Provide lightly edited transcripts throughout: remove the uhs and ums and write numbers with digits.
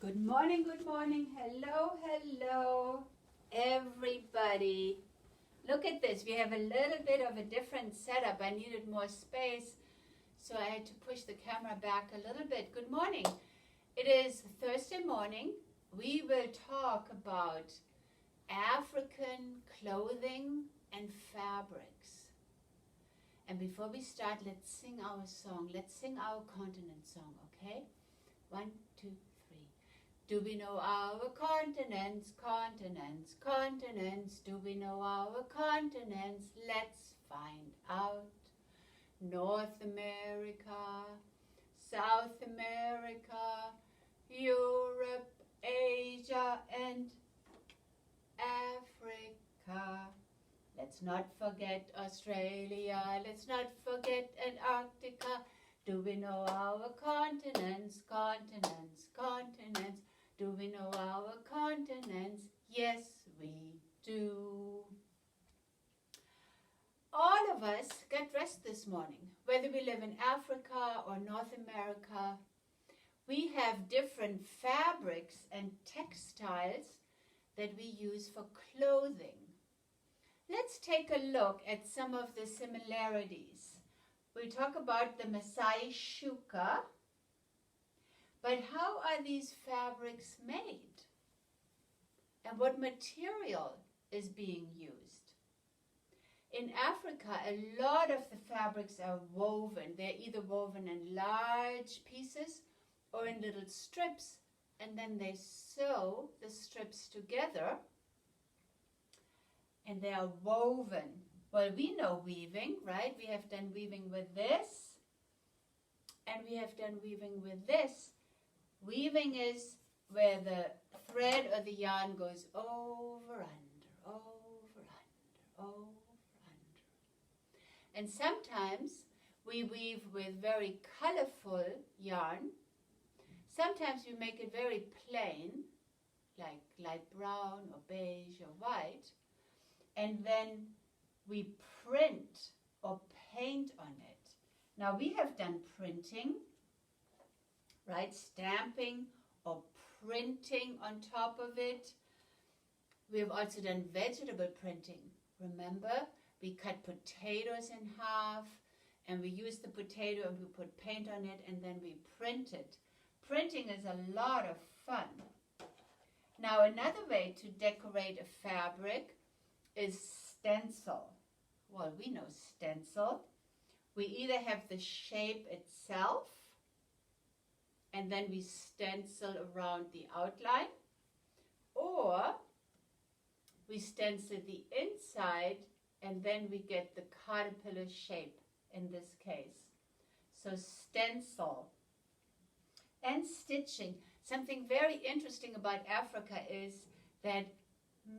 Good morning. Hello, everybody. Look at this. We have a little bit of a different setup. I needed more space, so I had to push the camera back a little bit. Good morning. It is Thursday morning. We will talk about African clothing and fabrics. And before we start, let's sing our song. Let's sing our continent song, okay? 1, 2, 3. Do we know our continents, continents, continents? Do we know our continents? Let's find out. North America, South America, Europe, Asia, and Africa. Let's not forget Australia. Let's not forget Antarctica. Do we know our continents, continents, continents? Do we know our continents? Yes, we do. All of us got dressed this morning, whether we live in Africa or North America. We have different fabrics and textiles that we use for clothing. Let's take a look at some of the similarities. We talk about the Masai shuka, but how are these fabrics made? And what material is being used? In Africa, a lot of the fabrics are woven. They're either woven in large pieces or in little strips, and then they sew the strips together, and they are woven. Well, we know weaving, right? We have done weaving with this, and we have done weaving with this. Weaving is where the thread or the yarn goes over, under, over, under, over, under. And sometimes we weave with very colorful yarn. Sometimes we make it very plain, like light brown or beige or white, and then we print or paint on it. Now we have done printing, right? Stamping or printing on top of it. We have also done vegetable printing. Remember, we cut potatoes in half and we use the potato and we put paint on it and then we print it. Printing is a lot of fun. Now another way to decorate a fabric is stencil. Well, we know stencil. We either have the shape itself and then we stencil around the outline, or we stencil the inside and then we get the caterpillar shape in this case. So stencil. And stitching. Something very interesting about Africa is that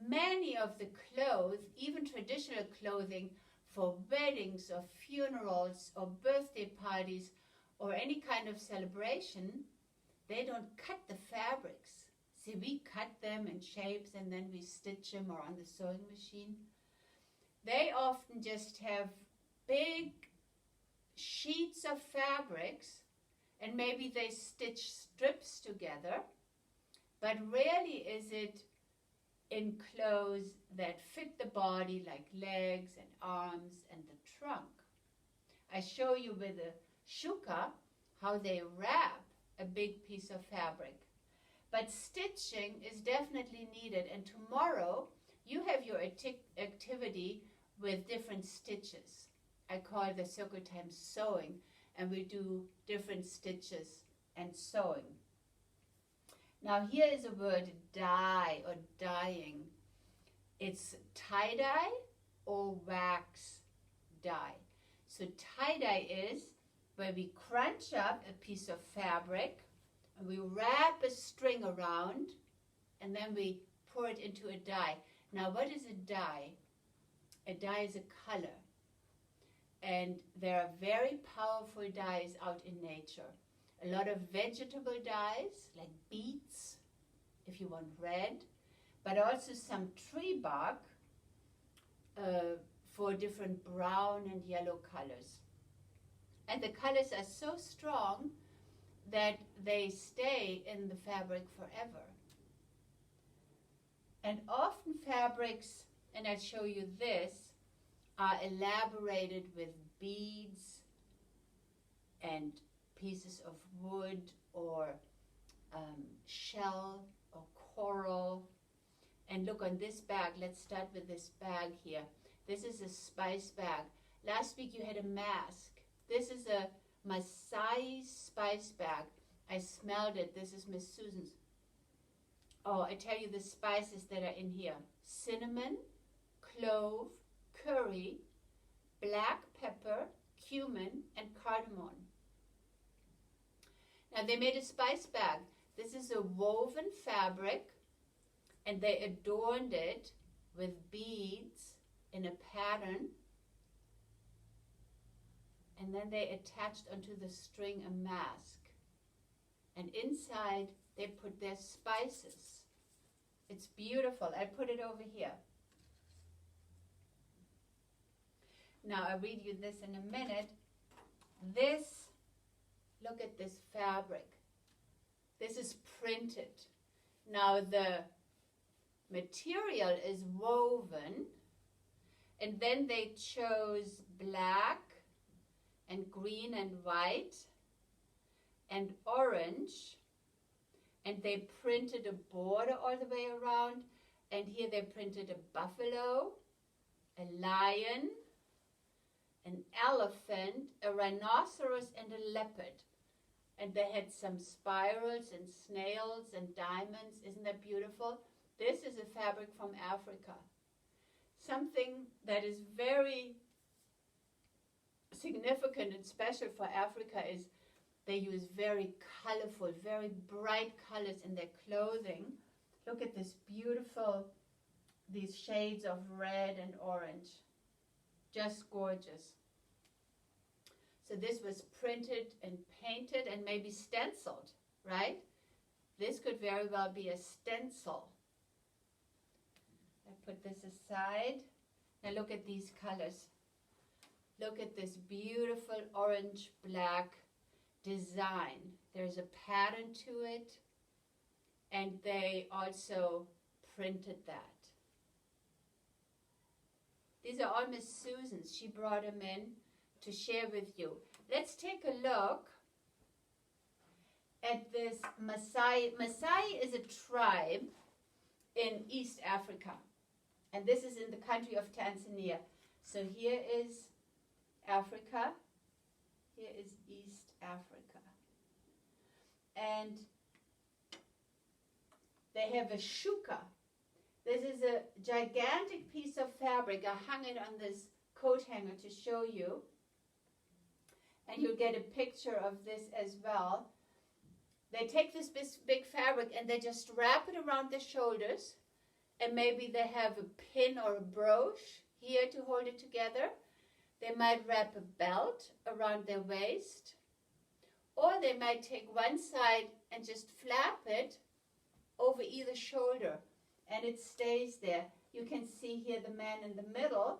many of the clothes, even traditional clothing for weddings or funerals or birthday parties or any kind of celebration, they don't cut the fabrics. See, we cut them in shapes and then we stitch them or on the sewing machine. They often just have big sheets of fabrics and maybe they stitch strips together, but rarely is it in clothes that fit the body, like legs and arms and the trunk. I show you with a shuka how they wrap a big piece of fabric. But stitching is definitely needed, and tomorrow you have your activity with different stitches. I call the circle time sewing, and we do different stitches and sewing. Now here is a word, dye or dyeing. It's tie-dye or wax dye. So tie-dye is where we crunch up a piece of fabric and we wrap a string around and then we pour it into a dye. Now what is a dye? A dye is a color. And there are very powerful dyes out in nature. A lot of vegetable dyes, like beets, if you want red, but also some tree bark for different brown and yellow colors. And the colors are so strong that they stay in the fabric forever. And often fabrics, and I'll show you this, are elaborated with beads and pieces of wood or shell or coral. And look on this bag, let's start with this bag here. This is a spice bag. Last week you had a mask. This is a Maasai spice bag. I smelled it. This is Miss Susan's. Oh, I tell you the spices that are in here. Cinnamon, clove, curry, black pepper, cumin, and cardamom. Now they made a spice bag. This is a woven fabric, and they adorned it with beads in a pattern, and then they attached onto the string a mask, and inside they put their spices. It's beautiful. I put it over here. Now I'll read you this in a minute. This, look at this fabric. This is printed. Now the material is woven, and then they chose black and green and white and orange, and they printed a border all the way around, and here they printed a buffalo, a lion, an elephant, a rhinoceros, and a leopard. And they had some spirals and snails and diamonds. Isn't that beautiful? This is a fabric from Africa. Something that is very significant and special for Africa is they use very colorful, very bright colors in their clothing. Look at this beautiful, these shades of red and orange. Just gorgeous. So this was printed and painted and maybe stenciled, right? This could very well be a stencil. I put this aside. Now look at these colors. Look at this beautiful orange-black design. There's a pattern to it, and they also printed that. These are all Miss Susan's. She brought them in to share with you. Let's take a look at this Maasai. Maasai is a tribe in East Africa, and this is in the country of Tanzania. So here is Africa, here is East Africa, and they have a shuka. This is a gigantic piece of fabric. I hung it on this coat hanger to show you, and you'll get a picture of this as well. They take this big fabric and they just wrap it around their shoulders, and maybe they have a pin or a brooch here to hold it together. They might wrap a belt around their waist, or they might take one side and just flap it over either shoulder, and it stays there. You can see here the man in the middle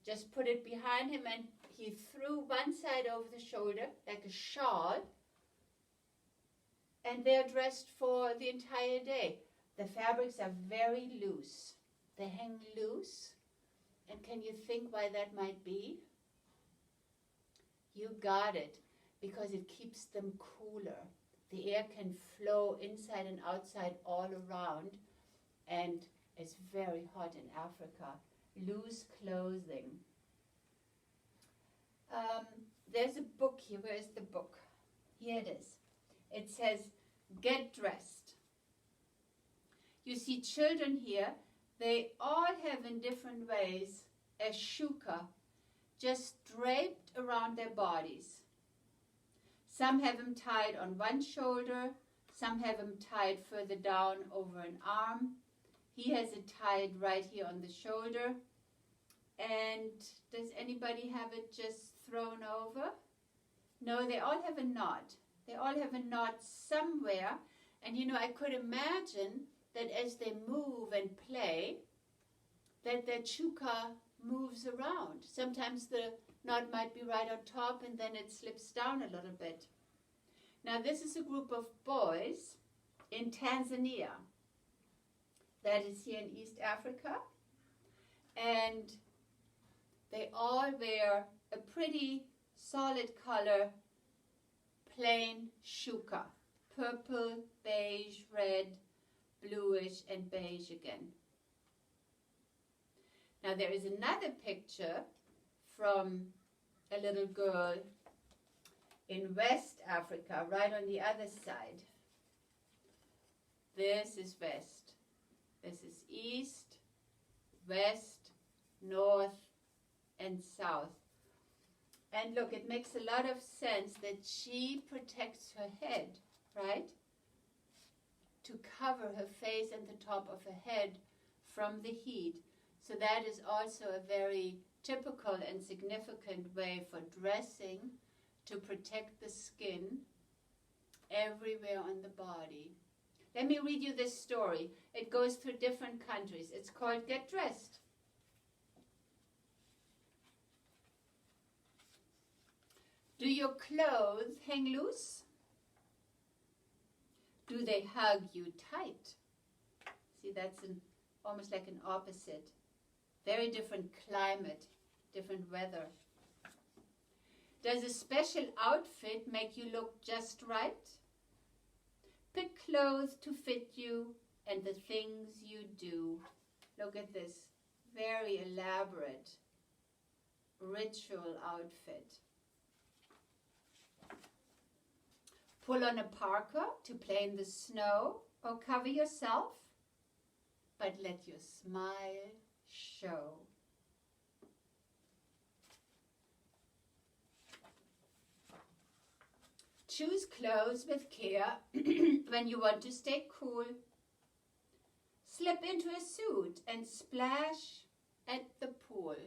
just put it behind him, and he threw one side over the shoulder like a shawl, and they're dressed for the entire day. The fabrics are very loose. They hang loose, and can you think why that might be? You got it, because it keeps them cooler. The air can flow inside and outside all around, and it's very hot in Africa. Loose clothing. There's a book here. Where is the book? Here it is. It says, Get Dressed. You see children here, they all have in different ways a shuka just draped around their bodies. Some have them tied on one shoulder, some have them tied further down over an arm. He has it tied right here on the shoulder. And does anybody have it just thrown over? No, they all have a knot. They all have a knot somewhere. And you know, I could imagine that as they move and play, that their chuka moves around. Sometimes the knot might be right on top and then it slips down a little bit. Now this is a group of boys in Tanzania. That is here in East Africa. And they all wear a pretty solid color, plain shuka. Purple, beige, red, bluish, and beige again. Now there is another picture from a little girl in West Africa, right on the other side. This is West. This is East, West, North, and South. And look, it makes a lot of sense that she protects her head, right? To cover her face and the top of her head from the heat. So that is also a very typical and significant way for dressing, to protect the skin everywhere on the body. Let me read you this story. It goes through different countries. It's called Get Dressed. Do your clothes hang loose? Do they hug you tight? See, that's almost like an opposite. Very different climate, different weather. Does a special outfit make you look just right? Pick clothes to fit you and the things you do. Look at this very elaborate ritual outfit. Pull on a parka to play in the snow or cover yourself, but let your smile show. Choose clothes with care when you want to stay cool. Slip into a suit and splash at the pool.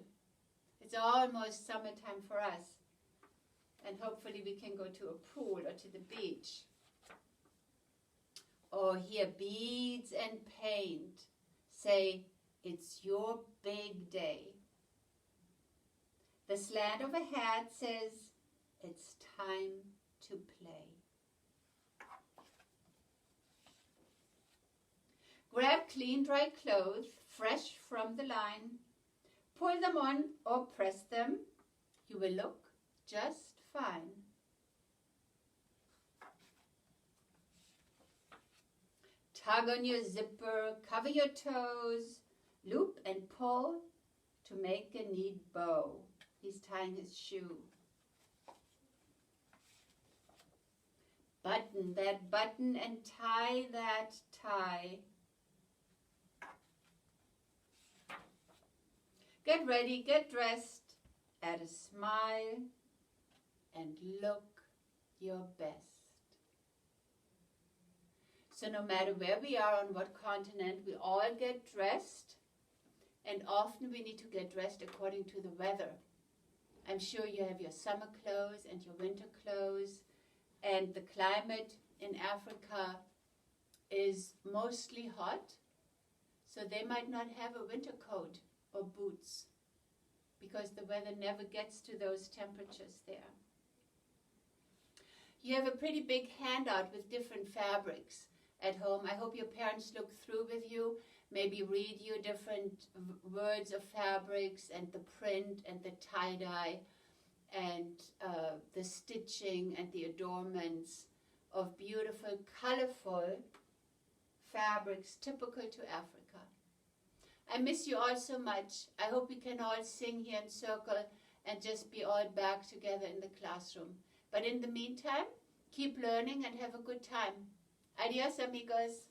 It's almost summertime for us, and hopefully we can go to a pool or to the beach. Or hear beads and paint say, it's your big day. The slant of a hat says, it's time to play. Grab clean, dry clothes, fresh from the line. Pull them on or press them. You will look just fine. Tug on your zipper, cover your toes, loop and pull to make a neat bow. He's tying his shoe. Button that button and tie that tie. Get ready, get dressed, add a smile, and look your best. So no matter where we are, on what continent, we all get dressed, and often we need to get dressed according to the weather. I'm sure you have your summer clothes and your winter clothes, and the climate in Africa is mostly hot, so they might not have a winter coat or boots because the weather never gets to those temperatures there. You have a pretty big handout with different fabrics at home. I hope your parents look through with you, maybe read you different words of fabrics and the print and the tie-dye and the stitching and the adornments of beautiful, colorful fabrics typical to Africa. I miss you all so much. I hope we can all sing here in circle and just be all back together in the classroom. But in the meantime, keep learning and have a good time. Adios, amigos.